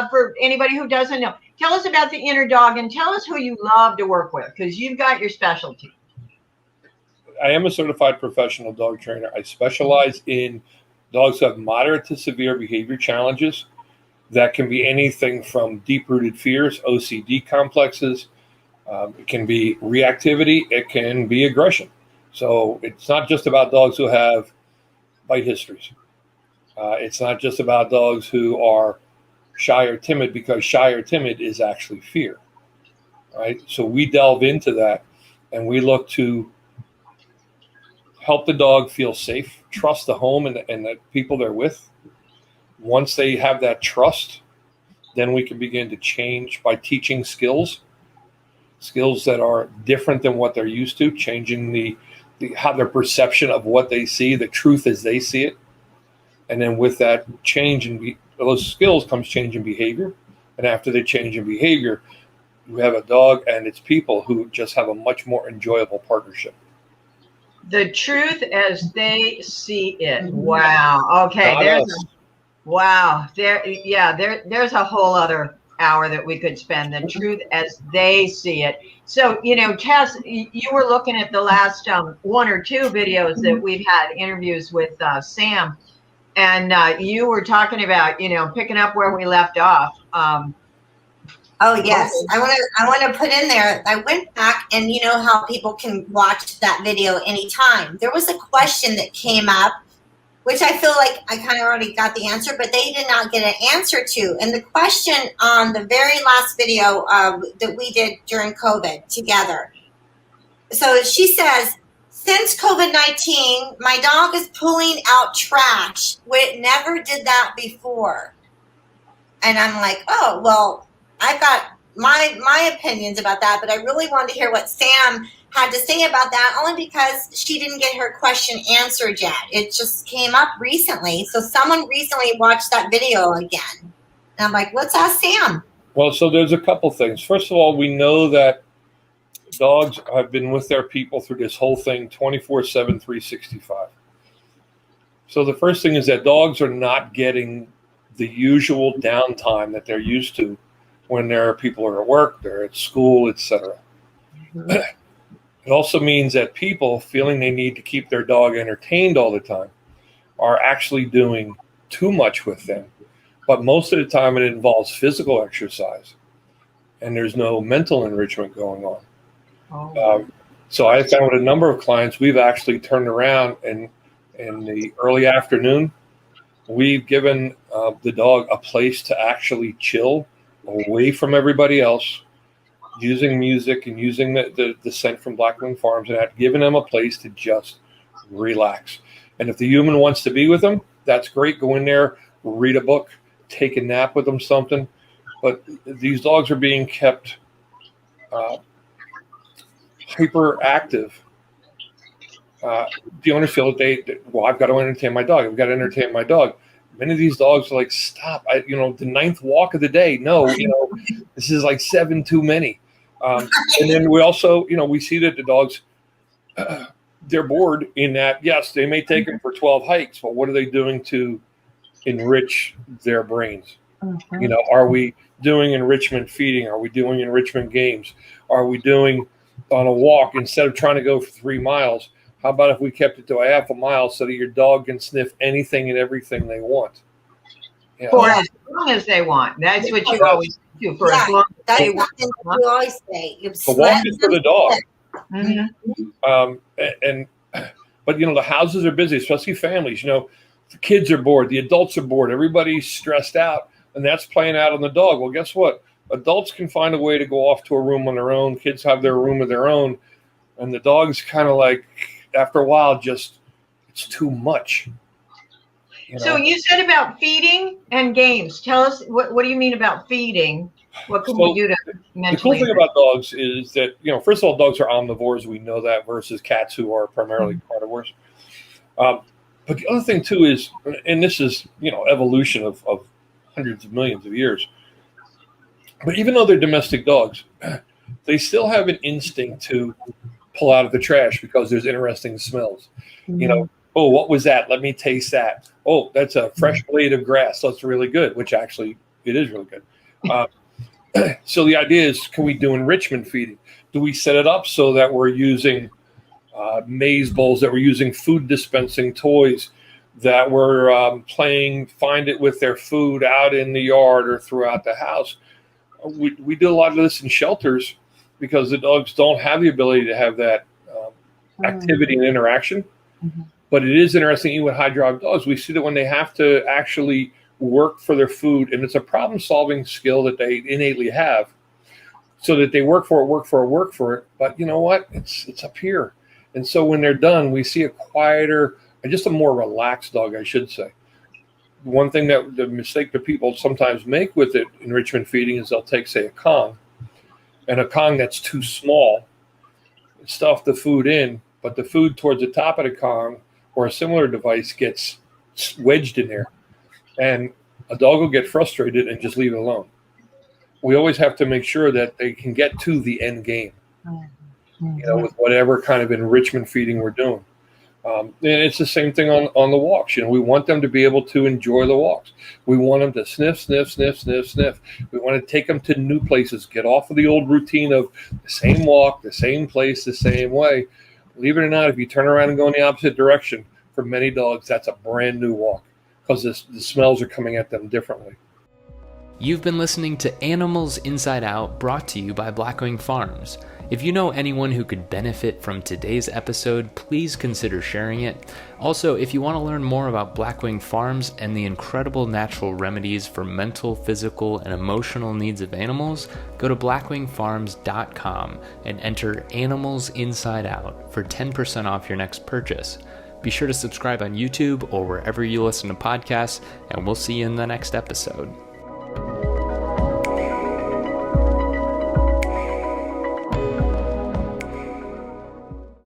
for anybody who doesn't know, tell us about the inner dog and tell us who you love to work with, because you've got your specialty. I am a certified professional dog trainer. I specialize in dogs who have moderate to severe behavior challenges. That can be anything from deep-rooted fears, OCD complexes. It can be reactivity. It can be aggression. So it's not just about dogs who have bite histories. It's not just about dogs who are shy or timid, because shy or timid is actually fear, right? So we delve into that, and we look to help the dog feel safe, trust the home and the people they're with. Once they have that trust, then we can begin to change by teaching skills that are different than what they're used to, changing the how their perception of what they see, the truth as they see it. And then with that change in those skills comes change in behavior. And after they change in behavior, you have a dog and its people who just have a much more enjoyable partnership. The truth as they see it. Wow. Okay. There's a whole other hour that we could spend. The truth as they see it. So, Tess, you were looking at the last one or two videos that we've had interviews with Sam, and you were talking about, picking up where we left off. Oh yes, I want to put in there. I went back, and you know how people can watch that video anytime. There was a question that came up, which I feel like I kind of already got the answer, but they did not get an answer to. And the question on the very last video that we did during COVID together. So she says, since COVID-19, my dog is pulling out trash. It never did that before. And I'm like, oh, well, I've got my opinions about that, but I really wanted to hear what Sam had to say about that, only because she didn't get her question answered yet. It just came up recently. So someone recently watched that video again. And I'm like, let's ask Sam. Well, so there's a couple things. First of all, we know that dogs have been with their people through this whole thing 24/7, 365. So the first thing is that dogs are not getting the usual downtime that they're used to when their people are at work, they're at school, etc. Mm-hmm. It also means that people feeling they need to keep their dog entertained all the time are actually doing too much with them. But most of the time it involves physical exercise, and there's no mental enrichment going on. Oh. So I found with a number of clients, we've actually turned around, and in the early afternoon, we've given the dog a place to actually chill away from everybody else, using music and using the scent from BlackWing Farms, and giving them a place to just relax. And if the human wants to be with them, that's great. Go in there, read a book, take a nap with them, something. But these dogs are being kept hyperactive. The owners feel that I've got to entertain my dog. I've got to entertain my dog. Many of these dogs are like, stop, the ninth walk of the day. No, this is like 7 too many. And then we also, we see that the dogs, they're bored in that, yes, they may take them for 12 hikes, but what are they doing to enrich their brains? Mm-hmm. Are we doing enrichment feeding? Are we doing enrichment games? Are we doing on a walk, instead of trying to go for 3 miles, how about if we kept it to a half a mile so that your dog can sniff anything and everything they want? For as long as they want. That's what you always do. For as long as they want. You always say. The walk is for the dog. Mm-hmm. But the houses are busy, especially families. The kids are bored, the adults are bored, everybody's stressed out, and that's playing out on the dog. Well, guess what? Adults can find a way to go off to a room on their own. Kids have their room of their own, and the dog's kind of like, after a while, just it's too much. So you said about feeding and games. Tell us, what do you mean about feeding? What can we do to mentally? The cool thing about dogs is that, first of all, dogs are omnivores. We know that, versus cats who are primarily carnivores. But the other thing too is, and this is, evolution of hundreds of millions of years. But even though they're domestic dogs, they still have an instinct to pull out of the trash because there's interesting smells. Mm-hmm. Oh, what was that? Let me taste that. Oh, that's a fresh blade of grass. That's really good, which actually It is really good. So the idea is, can we do enrichment feeding? Do we set it up so that we're using maze bowls, that we're using food dispensing toys, that we're playing find it with their food out in the yard or throughout the house? We do a lot of this in shelters because the dogs don't have the ability to have that activity and interaction. Mm-hmm. But it is interesting, even with high drive dogs, we see that when they have to actually work for their food, and it's a problem solving skill that they innately have, so that they work for it. But you know what? It's up here. And so when they're done, we see a quieter, just a more relaxed dog, I should say. One thing that the mistake that people sometimes make with it, enrichment feeding, is they'll take, say, a Kong, and a Kong that's too small, stuff the food in, but the food towards the top of the Kong or a similar device gets wedged in there, and a dog will get frustrated and just leave it alone. We always have to make sure that they can get to the end game, with whatever kind of enrichment feeding we're doing. And it's the same thing on the walks. We want them to be able to enjoy the walks. We want them to sniff, sniff, sniff, sniff, sniff. We want to take them to new places, get off of the old routine of the same walk, the same place, the same way. Believe it or not, if you turn around and go in the opposite direction, for many dogs, that's a brand new walk because the smells are coming at them differently. You've been listening to Animals Inside Out, brought to you by BlackWing Farms. If you know anyone who could benefit from today's episode, please consider sharing it. Also, if you want to learn more about BlackWing Farms and the incredible natural remedies for mental, physical, and emotional needs of animals, go to blackwingfarms.com and enter Animals Inside Out for 10% off your next purchase. Be sure to subscribe on YouTube or wherever you listen to podcasts, and we'll see you in the next episode.